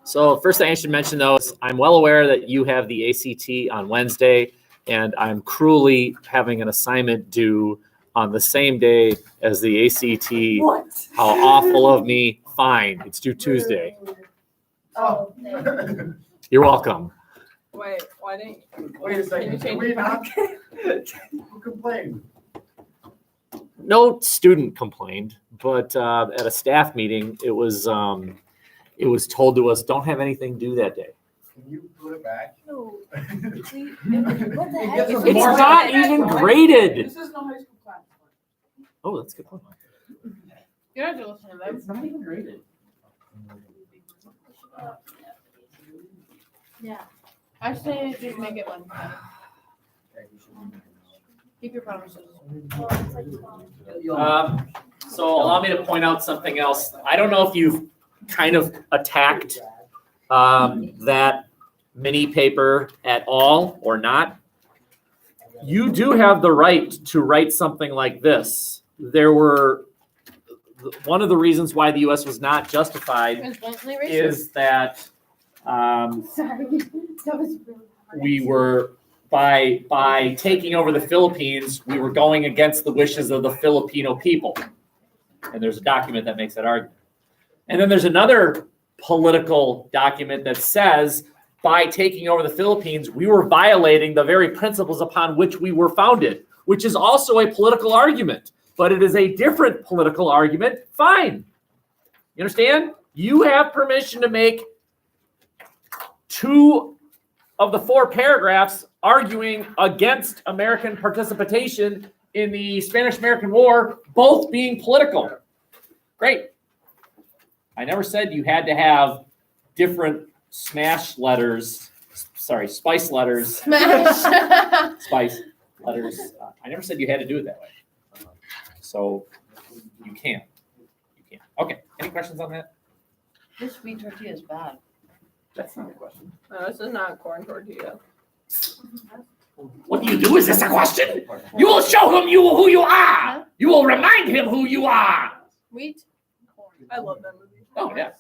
So first thing I should mention, though, is I'm well aware that you have the ACT on Wednesday, and I'm cruelly having an assignment due on the same day as the ACT. What? How awful of me. Fine, it's due Tuesday. Oh. You're welcome. Wait, why didn't you? Wait a second. Can you Wait, change who complained? No student complained, but at a staff meeting, it was told to us, don't have anything due that day. Can you put it back? No. What the heck? It's It's not even graded. This is no high school class. Oh, that's a good point. You don't have to listen to them. It's not even graded. Yeah. I say just make it one. Keep your promises. So allow me to point out something else. I don't know if you've kind of attacked that mini paper at all or not. You do have the right to write something like this. There were one of the reasons why the U.S. was not justified It's bluntly racist. is that Sorry. That was really hard. we were by taking over the Philippines, we were going against the wishes of the Filipino people. And there's a document that makes that argument. And then there's another political document that says by taking over the Philippines, we were violating the very principles upon which we were founded, which is also a political argument, but it is a different political argument. Fine. You understand? You have permission to make 2 of the 4 paragraphs arguing against American participation in the Spanish-American War, both being political. Great. I never said you had to have different spice letters. Smash. Spice letters. I never said you had to do it that way. So you can. You can. Okay. Any questions on that? This sweet tortilla is bad. That's not a question. No, this is not corn tortilla. What do you do? Is this a question? You will show him who you are. You will remind him who you are. Wheat. I love that movie. Oh, yeah.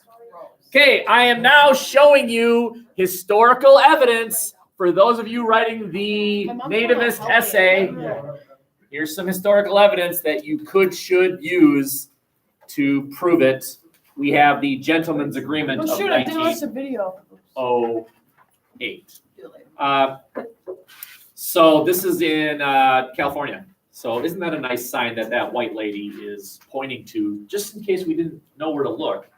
Okay, I am now showing you historical evidence for those of you writing the nativist essay. Here's some historical evidence that you should use to prove it. We have the gentleman's agreement Oh of shoot, I didn't watch the 1908. video. So this is in California. So isn't that a nice sign that white lady is pointing to, just in case we didn't know where to look,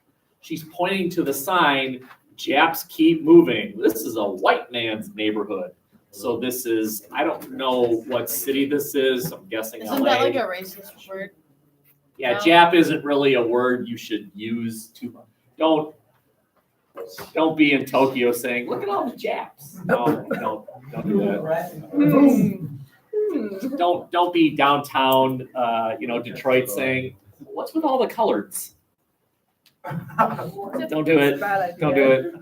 she's pointing to the sign, Japs keep moving. This is a white man's neighborhood. So this is, I don't know what city this is. I'm guessing Isn't LA. that like a racist word? Yeah, No. Jap isn't really a word you should use to, don't be in Tokyo saying, look at all the Japs. No, don't do that. Don't be downtown, Detroit saying, what's with all the coloreds? Don't do it. Bad idea. Don't do it.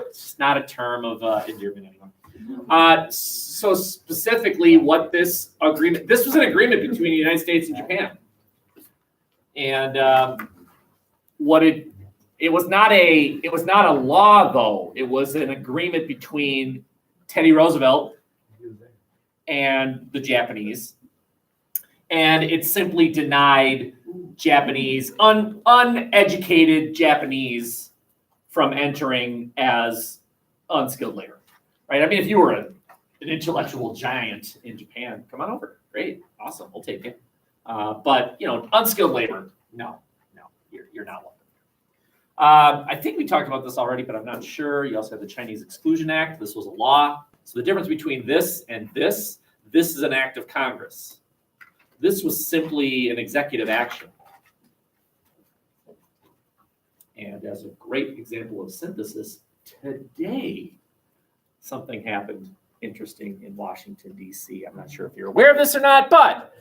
It's not a term of endearment anymore. So specifically what this was an agreement between the United States and Japan. And it was not a law though. It was an agreement between Teddy Roosevelt and the Japanese. And it simply denied Japanese, uneducated Japanese from entering as unskilled labor, right? I mean, if you were an intellectual giant in Japan, come on over. Great, awesome, we'll take it. But, unskilled labor, no, you're not welcome. I think we talked about this already, but I'm not sure. You also have the Chinese Exclusion Act. This was a law. So the difference between this and this is an act of Congress. This was simply an executive action. And as a great example of synthesis, today something happened interesting in Washington, D.C. I'm not sure if you're aware of this or not, but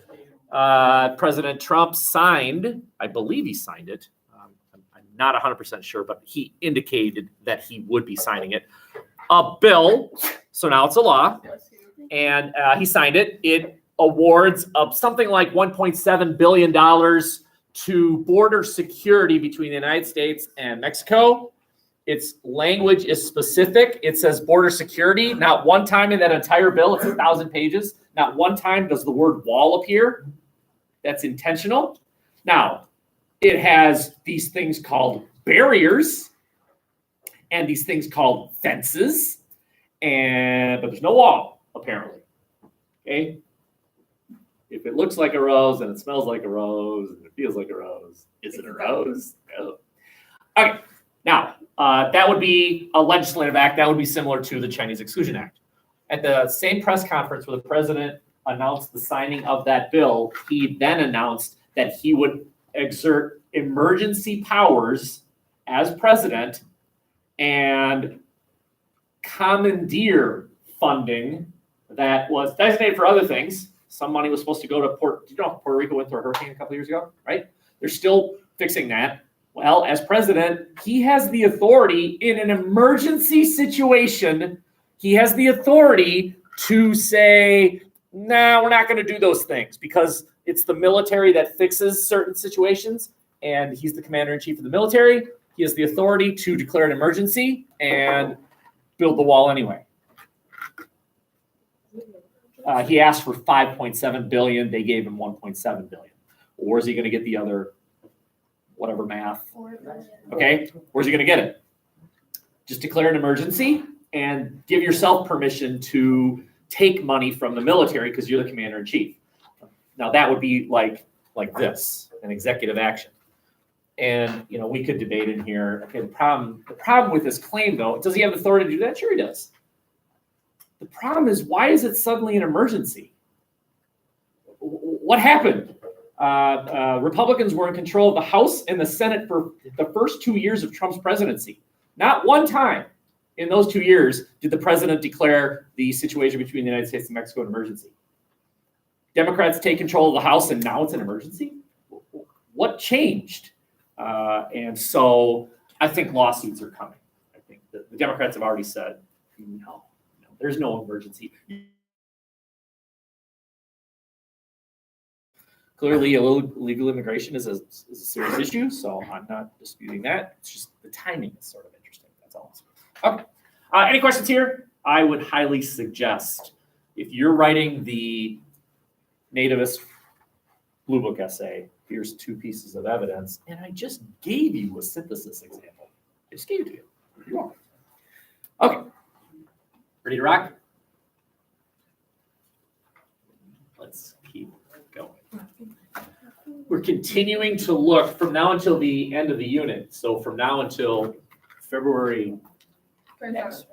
President Trump signed, I believe he signed it. I'm not 100% sure, but he indicated that he would be signing it. A bill, so now it's a law, and he signed it. It awards something like $1.7 billion to border security between the United States and Mexico. Its language is specific. It says border security. Not one time in that entire bill, it's 1,000 pages, not one time does the word wall appear. That's intentional. Now, it has these things called barriers and these things called fences, but there's no wall, apparently. Okay? If it looks like a rose and it smells like a rose and it feels like a rose, is it a rose? No. Okay. Now, that would be a legislative act. That would be similar to the Chinese Exclusion Act. At the same press conference where the president announced the signing of that bill, he then announced that he would exert emergency powers as president and commandeer funding that was designated for other things. Some money was supposed to go to Puerto Rico went through a hurricane a couple years ago, right? They're still fixing that. Well, as president, he has the authority in an emergency situation. He has the authority to say, nah, we're not going to do those things because it's the military that fixes certain situations, and he's the commander-in-chief of the military. He has the authority to declare an emergency and build the wall anyway. He asked for $5.7 billion. They gave him $1.7 billion. Or is he going to get the other, whatever math? Okay, where's he going to get it? Just declare an emergency and give yourself permission to take money from the military because you're the commander-in-chief. Now that would be like this, an executive action. And we could debate in here. Okay, the problem with this claim, though, does he have the authority to do that? Sure, he does. The problem is, why is it suddenly an emergency? What happened? Republicans were in control of the House and the Senate for the first 2 years of Trump's presidency. Not one time in those 2 years did the president declare the situation between the United States and Mexico an emergency. Democrats take control of the House and now it's an emergency? What changed? And so I think lawsuits are coming. I think the Democrats have already said, no, there's no emergency. Clearly, illegal immigration is a serious issue, so I'm not disputing that. It's just the timing is sort of interesting. That's all. Okay. Any questions here? I would highly suggest if you're writing the nativist Blue Book essay, here's 2 pieces of evidence, and I just gave you a synthesis example. I just gave it to you. You're welcome. Okay. Ready to rock? Let's keep going. We're continuing to look from now until the end of the unit. So from now until February, Next.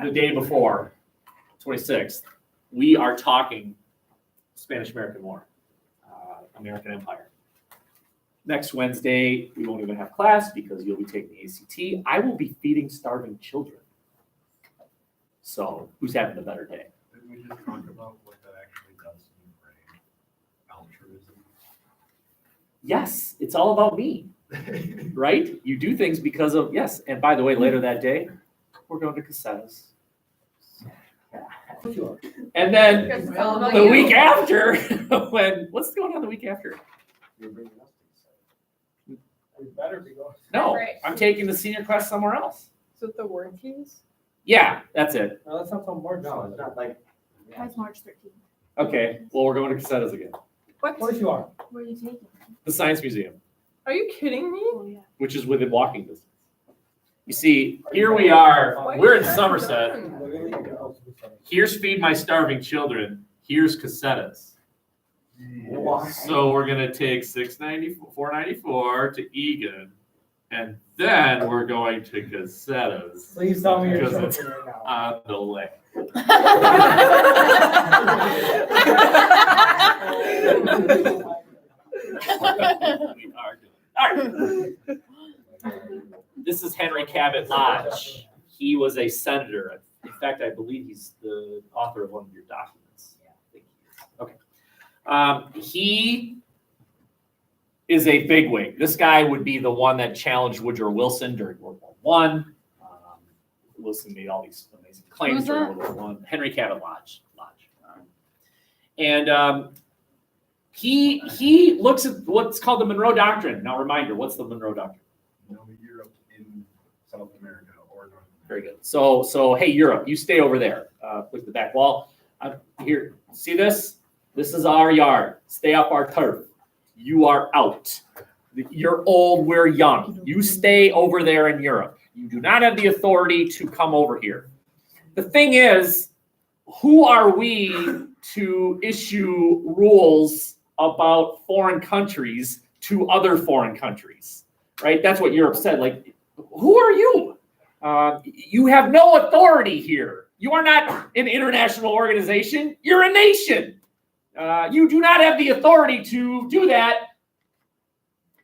the day before, 26th, we are talking Spanish-American War, American Empire. Next Wednesday, we won't even have class because you'll be taking the ACT. I will be feeding starving children. So who's having a better day? Did we just talk about what that actually does in the brain? Altruism. Yes, it's all about me, right? You do things because of, yes. And by the way, later that day, we're going to Casetas. And then It's all about the you. week after, what's going on the week after? You're bringing us to we better be going. No, Right. I'm taking the senior class somewhere else. Is it the warranties? Yeah, that's it. No, that's not so more. No, it's not like. That's March 13th. Okay, well, we're going to Casetas again. What? Of course you are. Where are you taking? The Science Museum, Are you kidding me? Oh, yeah. which is within walking distance. You see, here we are. Why We're in is that Somerset. done? Literally, Here's Feed My Starving Children. Here's Casetas. So we're gonna take 494 to Egan, and then we're going to Casetas Please tell me you're Because joking right now. on the way. We are doing. All right. This is Henry Cabot Lodge. He was a senator. In fact, I believe he's the author of one of your documents. Yeah, I think he is. Okay. He is a bigwig. This guy would be the one that challenged Woodrow Wilson during World War I. Wilson made all these amazing claims Who's during that? World War I. Henry Cabot Lodge. And he looks at what's called the Monroe Doctrine. Now, reminder, what's the Monroe Doctrine? No Europe in South America or North America. Very good. So hey, Europe, you stay over there. Look at the back wall. Here, see this? This is our yard. Stay off our turf. You are out. You're old, we're young. You stay over there in Europe. You do not have the authority to come over here. The thing is, who are we to issue rules about foreign countries to other foreign countries, right? That's what Europe said. Like, who are you? You have no authority here. You are not an international organization. You're a nation. You do not have the authority to do that.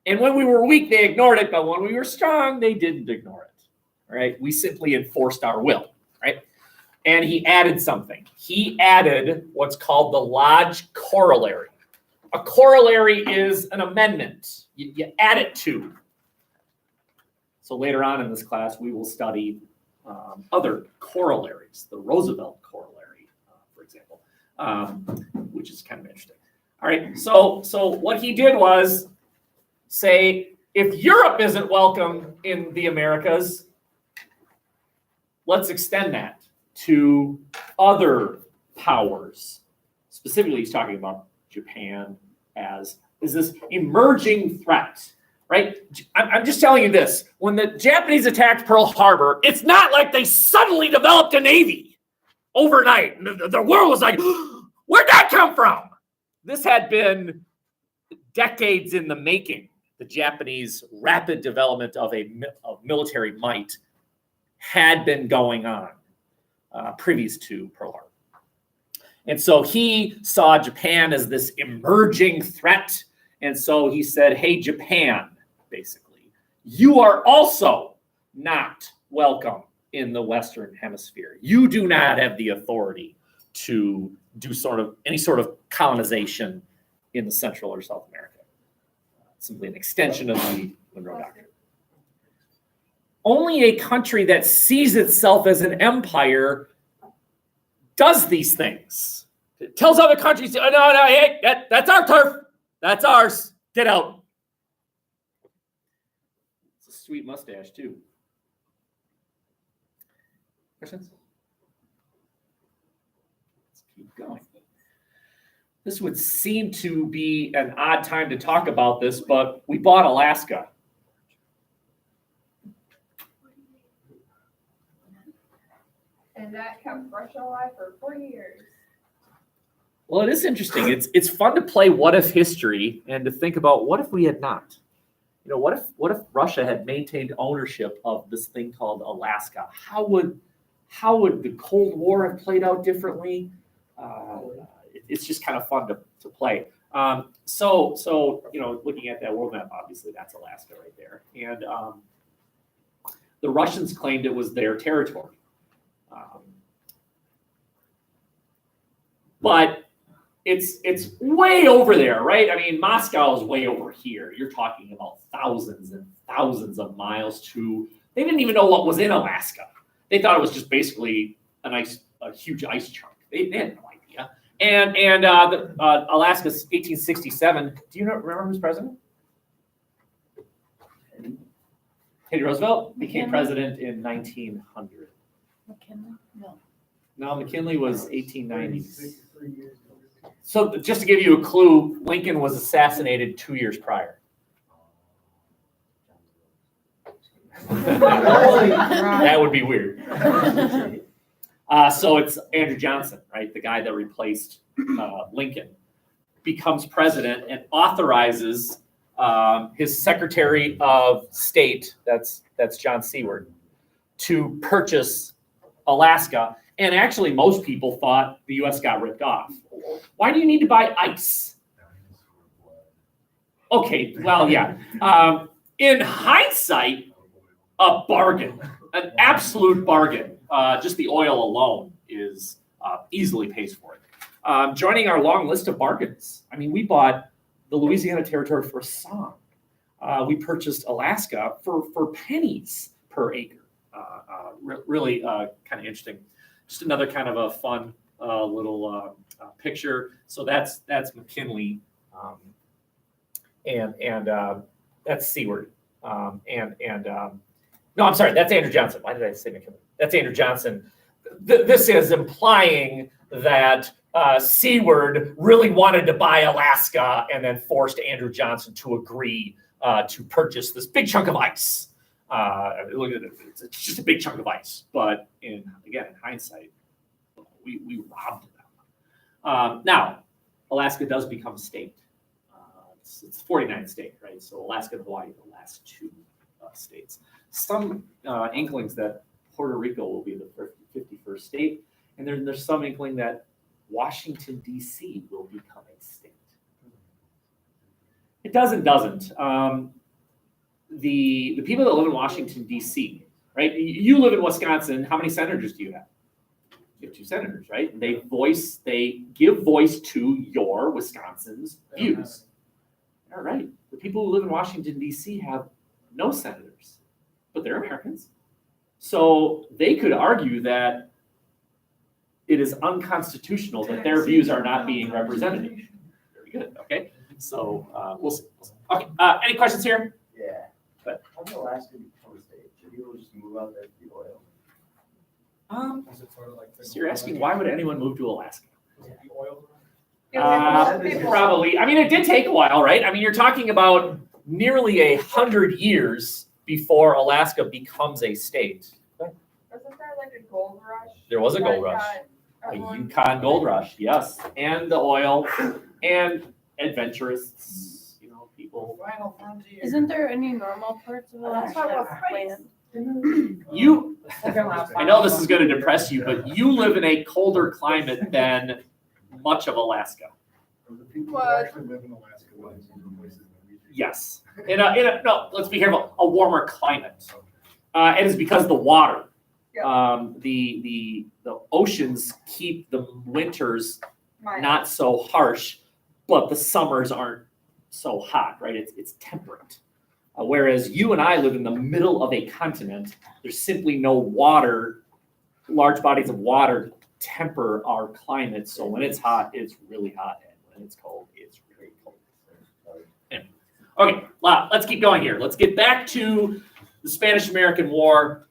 And when we were weak, they ignored it. But when we were strong, they didn't ignore it, right? We simply enforced our will, right? And he added something. He added what's called the Lodge Corollary. A corollary is an amendment. You add it to. So later on in this class, we will study other corollaries, the Roosevelt corollary, for example, which is kind of interesting. All right, so what he did was say, if Europe isn't welcome in the Americas, let's extend that to other powers. Specifically, he's talking about Japan as this emerging threat, right? I'm just telling you this. When the Japanese attacked Pearl Harbor, it's not like they suddenly developed a navy overnight. The world was like, where'd that come from? This had been decades in the making. The Japanese rapid development of military might had been going on previous to Pearl Harbor. And so he saw Japan as this emerging threat. And so he said, hey, Japan, basically, you are also not welcome in the Western Hemisphere. You do not have the authority to do any sort of colonization in the Central or South America. Simply an extension of the Monroe Doctrine. Only a country that sees itself as an empire does these things. It tells other countries, oh, no, hey, that's our turf. That's ours. Get out. It's a sweet mustache, too. Questions? Let's keep going. This would seem to be an odd time to talk about this, but we bought Alaska. And that kept Russia alive for 40 years. Well, it is interesting. It's fun to play what if history and to think about what if we had not. You know, what if Russia had maintained ownership of this thing called Alaska? How would the Cold War have played out differently? It's just kind of fun to play. So you know, looking at that world map, obviously that's Alaska right there, and the Russians claimed it was their territory. But it's way over there, right? I mean, Moscow is way over here. You're talking about thousands and thousands of miles to. They didn't even know what was in Alaska. They thought it was just basically a huge ice chunk. They had no idea. And Alaska's 1867. Do you remember who's president? Teddy Roosevelt became president in 1900. McKinley? No. No, McKinley was 1890s. So just to give you a clue, Lincoln was assassinated 2 years prior. That would be weird. So it's Andrew Johnson, right? The guy that replaced Lincoln, becomes president and authorizes his Secretary of State, that's John Seward, to purchase Alaska. And actually, most people thought the U.S. got ripped off. Why do you need to buy ice? Okay, well, yeah. In hindsight, a bargain, an absolute bargain. Just the oil alone is easily pays for it. Joining our long list of bargains. I mean, we bought the Louisiana Territory for a song. We purchased Alaska for pennies per acre. Really kind of interesting. Just another kind of a fun little picture. So that's McKinley, and that's Seward, no, I'm sorry, that's Andrew Johnson. Why did I say McKinley? That's Andrew Johnson. This is implying that Seward really wanted to buy Alaska and then forced Andrew Johnson to agree to purchase this big chunk of ice. Look at it, it's just a big chunk of ice. But in hindsight, we robbed them. Now, Alaska does become a state. It's 49th state, right? So Alaska and Hawaii are the last two states. Some inklings that Puerto Rico will be the 51st state, and there's some inkling that Washington, D.C. will become a state. It doesn't. The people that live in Washington, D.C., right? You live in Wisconsin. How many senators do you have? You have 2 senators, right? They give voice to your Wisconsin's views. All right. The people who live in Washington, D.C. have no senators, but they're Americans. So they could argue that it is unconstitutional that their views are not being represented. Very good. Okay. So we'll see. Okay. Any questions here? Yeah. But how did Alaska become a state? Should people just move out there to the oil? Is it sort of like? So you're asking why would anyone move to Alaska? Was it the oil? Probably. I mean, it did take a while, right? I mean, you're talking about nearly 100 years before Alaska becomes a state. Wasn't there like a gold rush? There was a gold rush. A Yukon gold rush, yes, and the oil, and adventurists, people. Final frontier. Isn't there any normal parts of Alaska land? You, I know this is going to depress you, but you live in a colder climate than much of Alaska. The people who actually live in Alaska live in places that we do. Yes, no, let's be careful, a warmer climate. It is because of the water. The oceans keep the winters not so harsh, but the summers aren't so hot, right? It's temperate. Whereas you and I live in the middle of a continent, there's simply no water, large bodies of water to temper our climate. So when it's hot, it's really hot, and when it's cold, it's really cold. Anyway. Okay, let's keep going here. Let's get back to the Spanish-American War.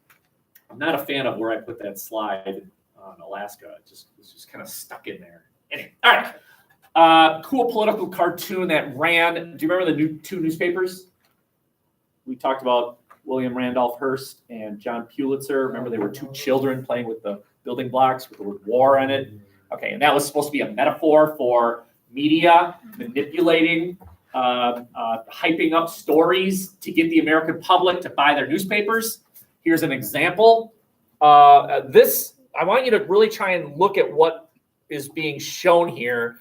I'm not a fan of where I put that slide on Alaska. It's just kind of stuck in there. Anyway, all right. Cool political cartoon that ran. Do you remember the 2 newspapers? We talked about William Randolph Hearst and John Pulitzer. Remember, they were 2 children playing with the building blocks with the word war in it. Okay, and that was supposed to be a metaphor for media manipulating, hyping up stories to get the American public to buy their newspapers. Here's an example. I want you to really try and look at what is being shown here,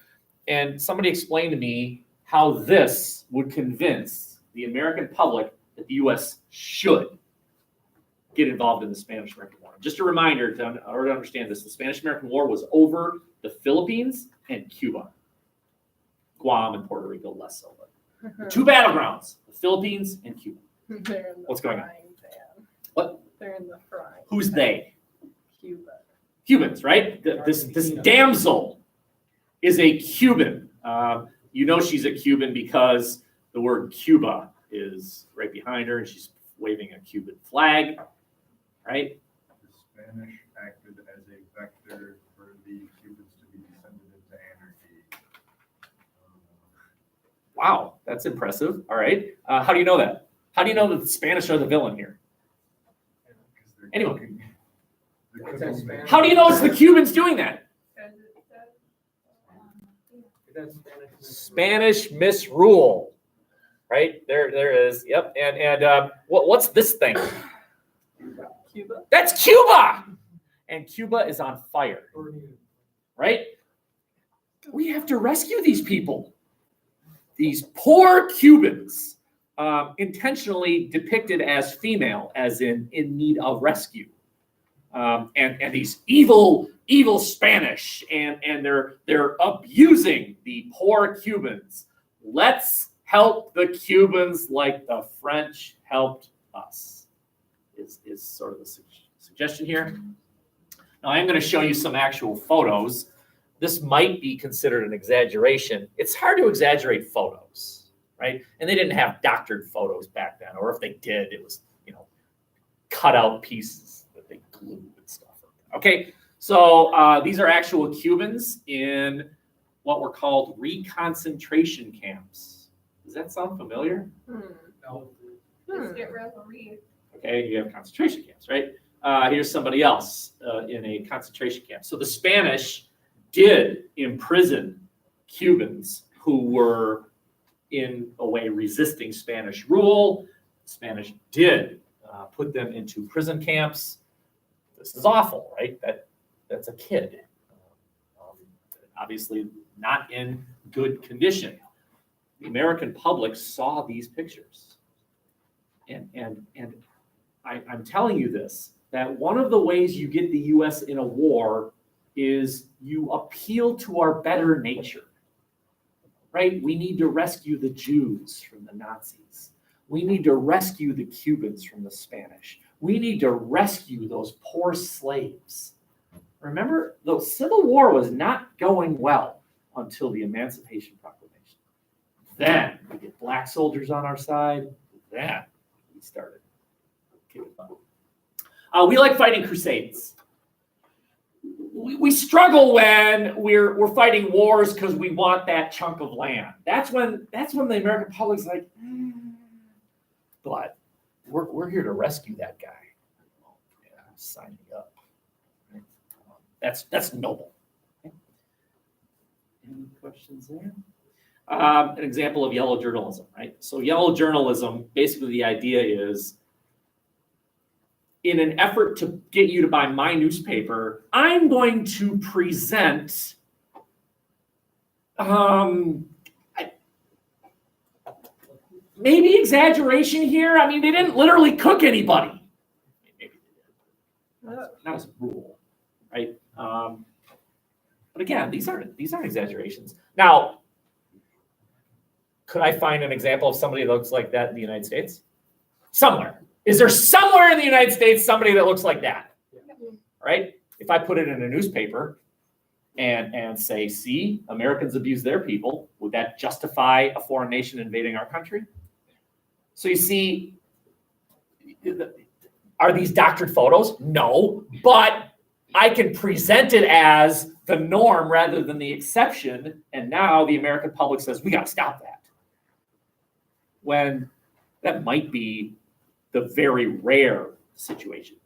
and somebody explain to me how this would convince the American public that the U.S. should get involved in the Spanish-American War. Just a reminder, in order to understand this, the Spanish-American War was over the Philippines and Cuba. Guam and Puerto Rico less so, but the 2 battlegrounds, the Philippines and Cuba. What's going on? What? They're in the frying. Who's they? Cuba. Cubans, right? This damsel is a Cuban. She's a Cuban because the word Cuba is right behind her, and she's waving a Cuban flag, right? The Spanish acted as a vector for the Cubans to be descended into anarchy. Wow, that's impressive. All right. How do you know that? How do you know that the Spanish are the villain here? Anyone? How do you know it's the Cubans doing that? Spanish misrule. Right? There is. Yep. And what's this thing? Cuba. That's Cuba! And Cuba is on fire. Right? We have to rescue these people. These poor Cubans, intentionally depicted as female, as in need of rescue. And these evil Spanish, and they're abusing the poor Cubans. Let's help the Cubans like the French helped us, is sort of the suggestion here. Now, I'm going to show you some actual photos this might be considered an exaggeration. It's hard to exaggerate photos, right? And they didn't have doctored photos back then, or if they did, it was, cut out pieces that they glued and stuff. Okay, so these are actual Cubans in what were called reconcentration camps. Does that sound familiar? Just get rid of the read. Okay, you have concentration camps, right? Here's somebody else in a concentration camp. So the Spanish did imprison Cubans who were in a way resisting Spanish rule. The Spanish did put them into prison camps. This is awful, right? That's a kid. Obviously not in good condition. The American public saw these pictures. And I'm telling you this, that one of the ways you get the US in a war is you appeal to our better nature, right? We need to rescue the Jews from the Nazis. We need to rescue the Cubans from the Spanish. We need to rescue those poor slaves. Remember, the Civil War was not going well until the Emancipation Proclamation. Then we get black soldiers on our side. Then we started. We like fighting crusades. We struggle when we're fighting wars because we want that chunk of land. That's when the American public's like, but we're here to rescue that guy. Yeah, sign me up. That's noble. Okay. Any questions there? An example of yellow journalism, right? So yellow journalism, basically the idea is, in an effort to get you to buy my newspaper, I'm going to present maybe exaggeration here. I mean, they didn't literally cook anybody. Maybe they did. Not as a rule, right? But again, these aren't exaggerations. Now, could I find an example of somebody that looks like that in the United States? Somewhere. Is there somewhere in the United States somebody that looks like that? Right? If I put it in a newspaper and say, see, Americans abuse their people, would that justify a foreign nation invading our country? So you see, are these doctored photos? No, but I can present it as the norm rather than the exception, and now the American public says, we got to stop that. When that might be the very rare situation.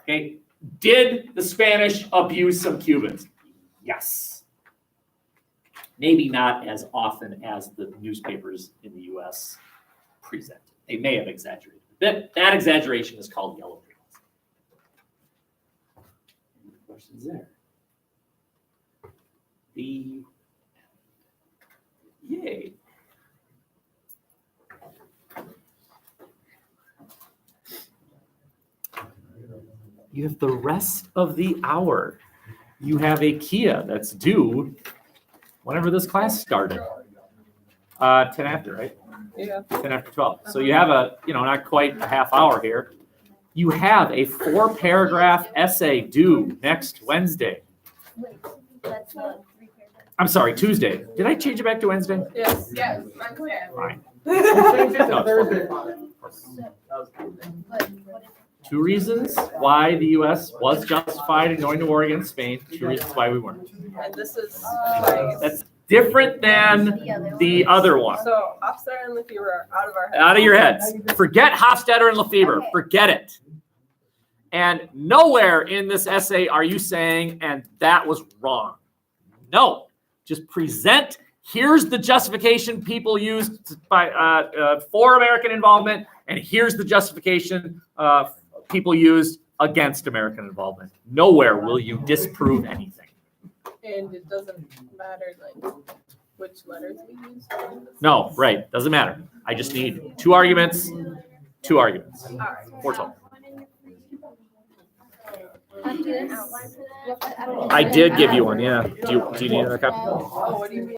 Okay, did the Spanish abuse some Cubans? Yes. Maybe not as often as the newspapers in the US present. They may have exaggerated. That exaggeration is called yellow journalism. Any questions there? Yay. You have the rest of the hour. You have a Kia that's due whenever this class started. 10 after, right? Yeah. 10 after 12. So you have not quite a half hour here. You have a 4-paragraph essay due next Wednesday. That's 3 paragraphs. I'm sorry, Tuesday. Did I change it back to Wednesday? Yes. Yes, I'm glad. Fine. Thursday. But what if 2 reasons why the U.S. was justified in going to war against Spain. 2 reasons why we weren't. And this is That's different than the other one. so Hofstadter and Lefebvre are out of our heads. Out of your heads. Forget Hofstadter and Lefebvre. Okay. Forget it. And nowhere in this essay are you saying, and that was wrong. No. Just present, here's the justification people used for American involvement, and here's the justification people used against American involvement. Nowhere will you disprove anything. And it doesn't matter like which letters we use. No, right. Doesn't matter. I just need 2 arguments. 2 arguments. All right. 4 total. I do an outline for that? I did give you one, yeah. Do you need another copy? Oh, what do you mean?